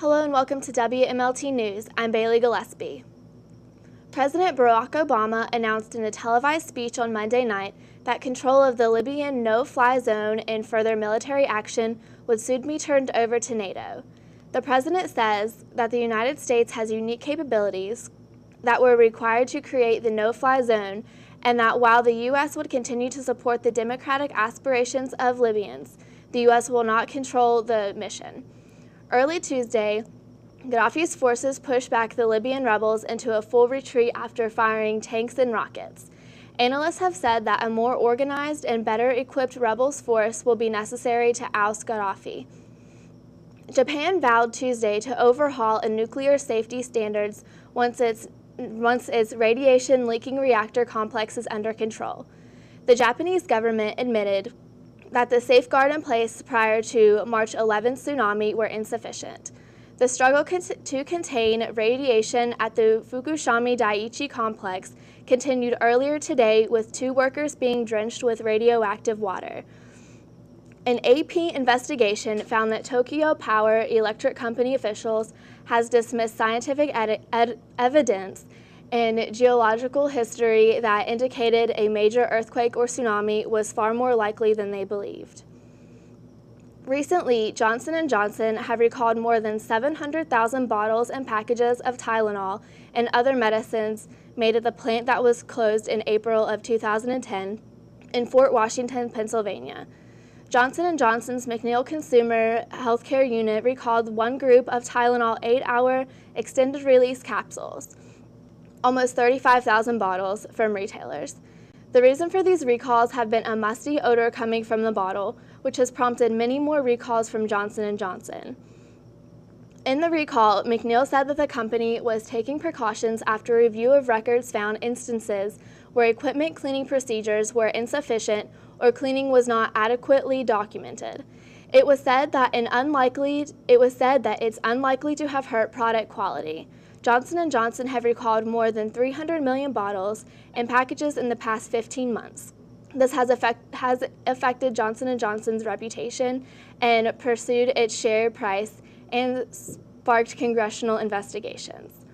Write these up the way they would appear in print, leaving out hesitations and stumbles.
Hello and welcome to WMLT News. I'm Bailey Gillespie. President Barack Obama announced in a televised speech on Monday night that control of the Libyan no-fly zone and further military action would soon be turned over to NATO. The president says that the United States has unique capabilities that were required to create the no-fly zone, and that while the U.S. would continue to support the democratic aspirations of Libyans, the U.S. will not control the mission. Early Tuesday, Gaddafi's forces pushed back the Libyan rebels into a full retreat after firing tanks and rockets. Analysts have said that a more organized and better equipped rebels force will be necessary to oust Gaddafi. Japan vowed Tuesday to overhaul a nuclear safety standards once its radiation-leaking reactor complex is under control. The Japanese government admitted that the safeguards in place prior to March 11 tsunami were insufficient. The struggle to contain radiation at the Fukushima Daiichi complex continued earlier today, with 2 workers being drenched with radioactive water. An AP investigation found that Tokyo Power Electric Company officials has dismissed scientific evidence in geological history that indicated a major earthquake or tsunami was far more likely than they believed. Recently, Johnson & Johnson have recalled more than 700,000 bottles and packages of Tylenol and other medicines made at the plant that was closed in April of 2010 in Fort Washington, Pennsylvania. Johnson & Johnson's McNeil Consumer Healthcare Unit recalled one group of Tylenol 8-hour extended-release capsules, almost 35,000 bottles, from retailers. The reason for these recalls have been a musty odor coming from the bottle, which has prompted many more recalls from Johnson & Johnson. In the recall, McNeil said that the company was taking precautions after a review of records found instances where equipment cleaning procedures were insufficient or cleaning was not adequately documented. It was said that it's unlikely to have hurt product quality. Johnson & Johnson have recalled more than 300 million bottles and packages in the past 15 months. This has affected Johnson & Johnson's reputation and pursued its share price and sparked congressional investigations.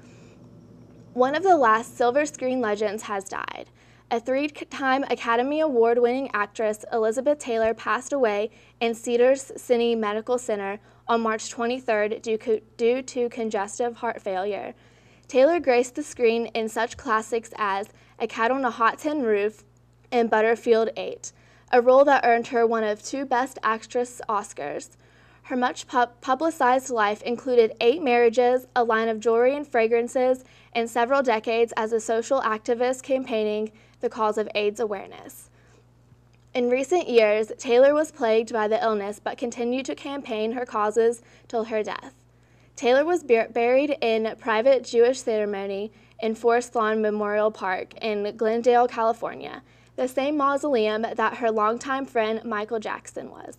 One of the last silver screen legends has died. A 3-time Academy Award-winning actress, Elizabeth Taylor, passed away in Cedars-Sinai Medical Center on March 23rd due to congestive heart failure. Taylor graced the screen in such classics as A Cat on a Hot Tin Roof and Butterfield 8, a role that earned her one of 2 Best Actress Oscars. Her much publicized life included 8 marriages, a line of jewelry and fragrances, and several decades as a social activist campaigning the cause of AIDS awareness. In recent years, Taylor was plagued by the illness but continued to campaign her causes till her death. Taylor was buried in private Jewish ceremony in Forest Lawn Memorial Park in Glendale, California, the same mausoleum that her longtime friend Michael Jackson was.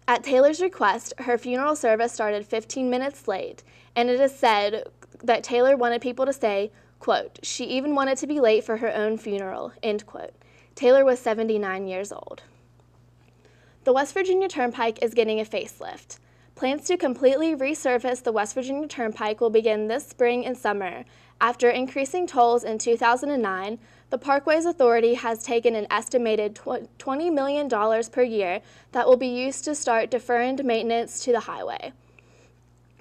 At Taylor's request, her funeral service started 15 minutes late, and it is said that Taylor wanted people to say, quote, "She even wanted to be late for her own funeral," end quote. Taylor was 79 years old. The West Virginia Turnpike is getting a facelift. Plans to completely resurface the West Virginia Turnpike will begin this spring and summer. After increasing tolls in 2009, the Parkways Authority has taken an estimated $20 million per year that will be used to start deferred maintenance to the highway.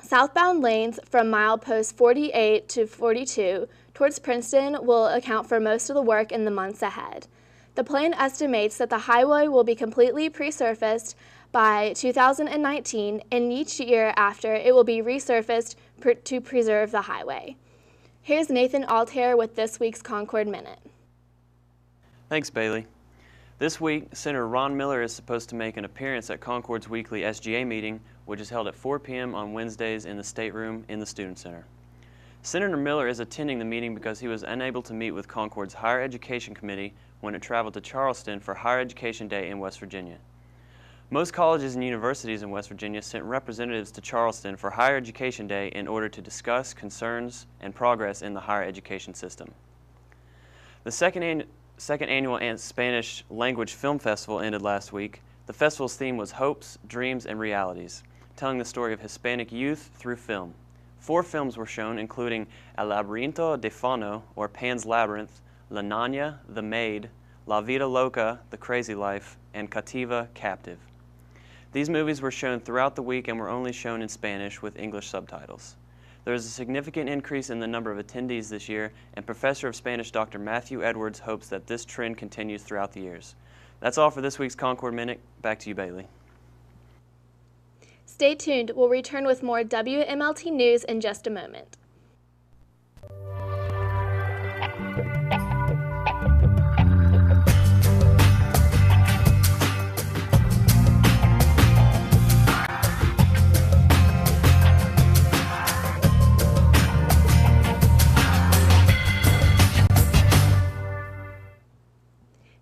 Southbound lanes from mileposts 48 to 42 towards Princeton will account for most of the work in the months ahead. The plan estimates that the highway will be completely pre-surfaced by 2019, and each year after it will be resurfaced to preserve the highway. Here's Nathan Altair with this week's Concord Minute. Thanks, Bailey. This week, Senator Ron Miller is supposed to make an appearance at Concord's weekly SGA meeting, which is held at 4 p.m. on Wednesdays in the stateroom in the Student Center. Senator Miller is attending the meeting because he was unable to meet with Concord's Higher Education Committee when it traveled to Charleston for Higher Education Day in West Virginia. Most colleges and universities in West Virginia sent representatives to Charleston for Higher Education Day in order to discuss concerns and progress in the higher education system. The second annual Spanish Language Film Festival ended last week. The festival's theme was Hopes, Dreams, and Realities. telling the story of Hispanic youth through film. 4 films were shown, including El Laberinto de Fauno, or Pan's Labyrinth, La Niña, The Maid, La Vida Loca, The Crazy Life, and Cativa, Captive. These movies were shown throughout the week and were only shown in Spanish with English subtitles. There is a significant increase in the number of attendees this year, and Professor of Spanish Dr. Matthew Edwards hopes that this trend continues throughout the years. That's all for this week's Concord Minute. Back to you, Bailey. Stay tuned. We'll return with more WMLT news in just a moment.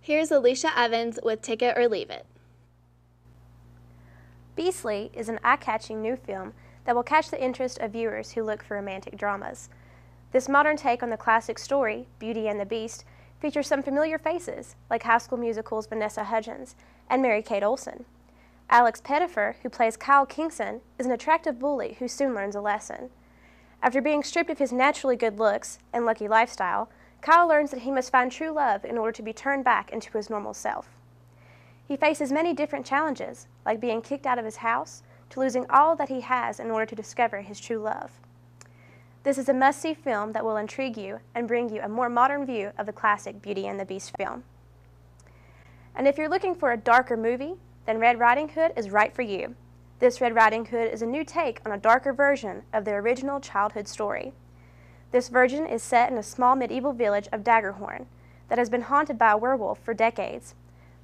Here's Alicia Evans with Take It or Leave It. Beastly is an eye-catching new film that will catch the interest of viewers who look for romantic dramas. This modern take on the classic story, Beauty and the Beast, features some familiar faces, like High School Musical's Vanessa Hudgens and Mary-Kate Olsen. Alex Pettifer, who plays Kyle Kingston, is an attractive bully who soon learns a lesson. After being stripped of his naturally good looks and lucky lifestyle, Kyle learns that he must find true love in order to be turned back into his normal self. He faces many different challenges, like being kicked out of his house, to losing all that he has in order to discover his true love. This is a must-see film that will intrigue you and bring you a more modern view of the classic Beauty and the Beast film. And if you're looking for a darker movie, then Red Riding Hood is right for you. This Red Riding Hood is a new take on a darker version of the original childhood story. This version is set in a small medieval village of Daggerhorn that has been haunted by a werewolf for decades.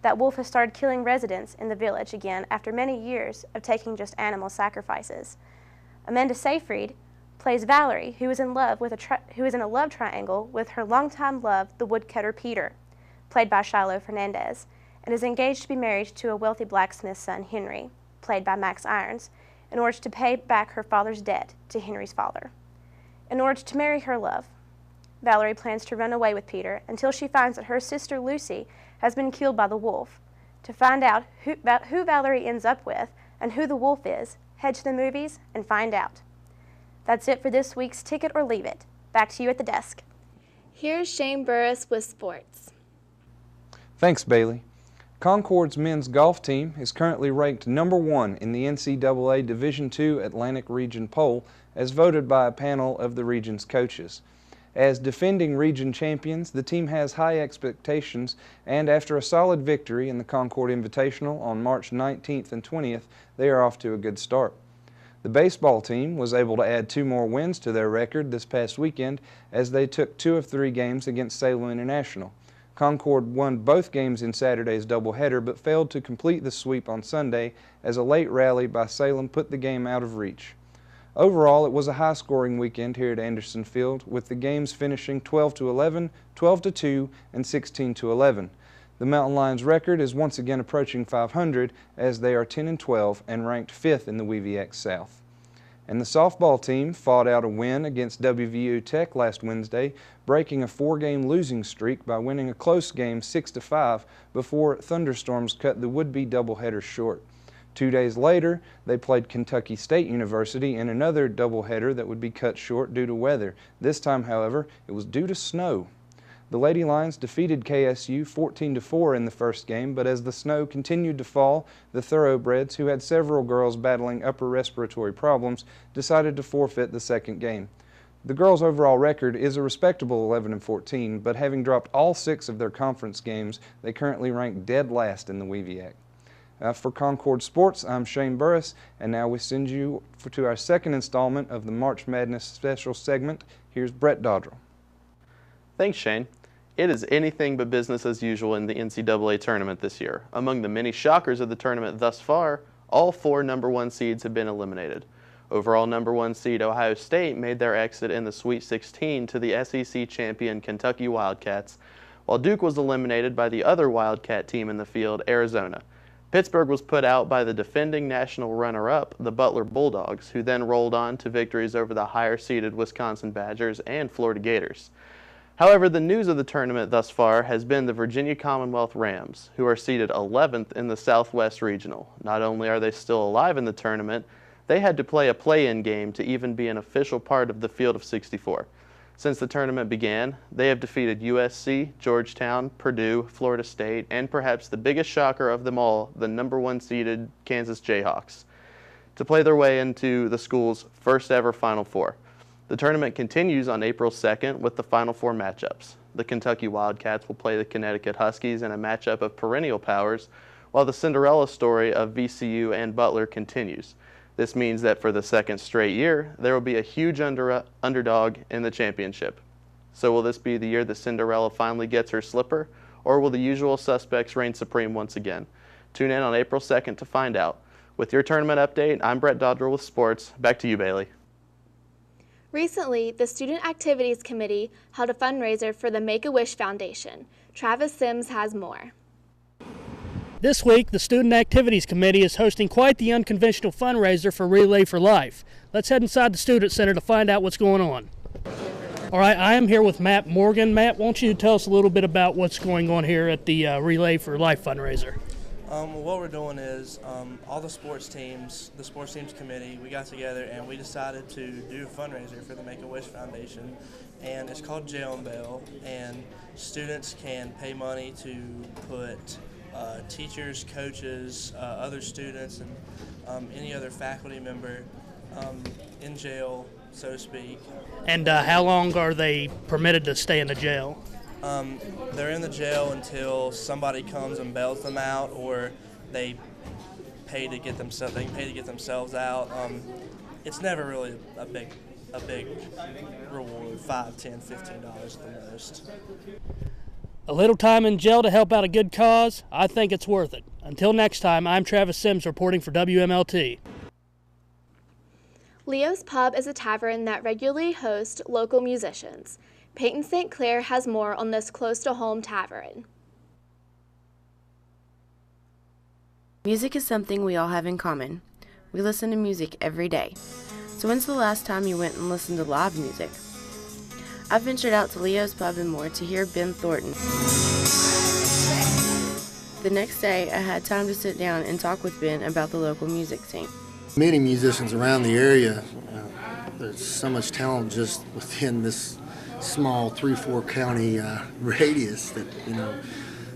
That wolf has started killing residents in the village again after many years of taking just animal sacrifices. Amanda Seyfried plays Valerie, who is in a love triangle with her longtime love, the woodcutter Peter, played by Shiloh Fernandez, and is engaged to be married to a wealthy blacksmith's son, Henry, played by Max Irons, in order to pay back her father's debt to Henry's father. In order to marry her love, Valerie plans to run away with Peter until she finds that her sister Lucy has been killed by the wolf. To find out who Valerie ends up with and who the wolf is, head to the movies and find out. That's it for this week's Ticket or Leave It. Back to you at the desk. Here's Shane Burris with sports. Thanks, Bailey. Concord's men's golf team is currently ranked number 1 in the NCAA Division II Atlantic Region poll as voted by a panel of the region's coaches. As defending region champions, the team has high expectations, and after a solid victory in the Concord Invitational on March 19th and 20th, they are off to a good start. The baseball team was able to add 2 more wins to their record this past weekend as they took 2 of 3 games against Salem International. Concord won both games in Saturday's doubleheader but failed to complete the sweep on Sunday as a late rally by Salem put the game out of reach. Overall, it was a high-scoring weekend here at Anderson Field, with the games finishing 12-11, 12-2, and 16-11. The Mountain Lions' record is once again approaching 500 as they are 10-12 and ranked 5th in the WVX South. And the softball team fought out a win against WVU Tech last Wednesday, breaking a 4-game losing streak by winning a close game 6-5 before thunderstorms cut the would-be doubleheader short. 2 days later, they played Kentucky State University in another doubleheader that would be cut short due to weather. This time, however, it was due to snow. The Lady Lions defeated KSU 14-4 in the first game, but as the snow continued to fall, the Thoroughbreds, who had several girls battling upper respiratory problems, decided to forfeit the second game. The girls' overall record is a respectable 11-14, but having dropped all 6 of their conference games, they currently rank dead last in the WVAC. For Concord Sports, I'm Shane Burris, and now we send you to our second installment of the March Madness special segment. Here's Brett Dodrell. Thanks, Shane. It is anything but business as usual in the NCAA tournament this year. Among the many shockers of the tournament thus far, all 4 number 1 seeds have been eliminated. Overall number 1 seed Ohio State made their exit in the Sweet 16 to the SEC champion Kentucky Wildcats, while Duke was eliminated by the other Wildcat team in the field, Arizona. Pittsburgh was put out by the defending national runner-up, the Butler Bulldogs, who then rolled on to victories over the higher-seeded Wisconsin Badgers and Florida Gators. However, the news of the tournament thus far has been the Virginia Commonwealth Rams, who are seeded 11th in the Southwest Regional. Not only are they still alive in the tournament, they had to play a play-in game to even be an official part of the field of 64. Since the tournament began, they have defeated USC, Georgetown, Purdue, Florida State, and perhaps the biggest shocker of them all, the number 1 seeded Kansas Jayhawks, to play their way into the school's first ever Final Four. The tournament continues on April 2nd with the Final Four matchups. The Kentucky Wildcats will play the Connecticut Huskies in a matchup of perennial powers, while the Cinderella story of VCU and Butler continues. This means that for the second straight year, there will be a huge underdog in the championship. So will this be the year that Cinderella finally gets her slipper, or will the usual suspects reign supreme once again? Tune in on April 2nd to find out. With your tournament update, I'm Brett Dodrell with sports. Back to you, Bailey. Recently, the Student Activities Committee held a fundraiser for the Make-A-Wish Foundation. Travis Sims has more. This week, the Student Activities Committee is hosting quite the unconventional fundraiser for Relay for Life. Let's head inside the Student Center to find out what's going on. All right, I am here with Matt Morgan. Matt, won't you tell us a little bit about what's going on here at the Relay for Life fundraiser? What we're doing is all the sports teams committee, we got together and we decided to do a fundraiser for the Make-A-Wish Foundation, and it's called Jail and Bail, and students can pay money to put teachers, coaches, other students, and any other faculty member in jail, so to speak. And how long are they permitted to stay in the jail? They're in the jail until somebody comes and bails them out, or they pay to get themselves out. It's never really a big reward, $5, $10, $15 at the most. A little time in jail to help out a good cause, I think it's worth it. Until next time, I'm Travis Sims reporting for WMLT. Leo's Pub is a tavern that regularly hosts local musicians. Peyton St. Clair has more on this close-to-home tavern. Music is something we all have in common. We listen to music every day. So when's the last time you went and listened to live music? I ventured out to Leo's Pub and More to hear Ben Thornton. The next day, I had time to sit down and talk with Ben about the local music scene. Many musicians around the area, there's so much talent just within this small 3-4 county radius that,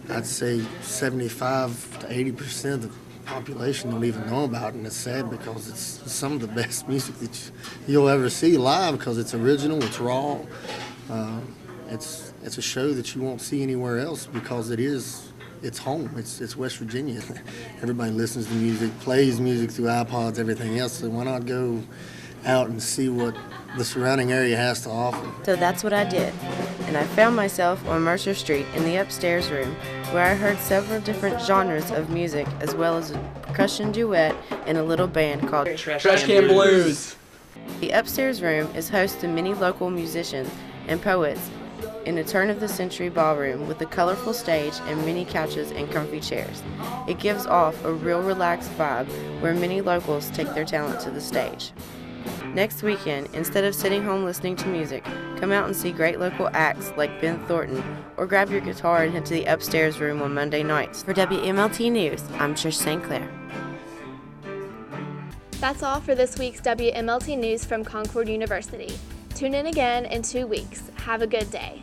I'd say 75 to 80% of the population don't even know about, and it's sad because it's some of the best music that you'll ever see live because it's original, it's raw. It's a show that you won't see anywhere else because it's home. It's West Virginia. Everybody listens to music, plays music through iPods, everything else. So why not go out and see what the surrounding area has to offer? So that's what I did. And I found myself on Mercer Street in the upstairs room where I heard several different genres of music as well as a percussion duet and a little band called Trash Can Blues. The upstairs room is host to many local musicians and poets in a turn-of-the-century ballroom with a colorful stage and many couches and comfy chairs. It gives off a real relaxed vibe where many locals take their talent to the stage. Next weekend, instead of sitting home listening to music, come out and see great local acts like Ben Thornton, or grab your guitar and head to the upstairs room on Monday nights. For WMLT News, I'm Trish St. Clair. That's all for this week's WMLT News from Concord University. Tune in again in 2 weeks. Have a good day.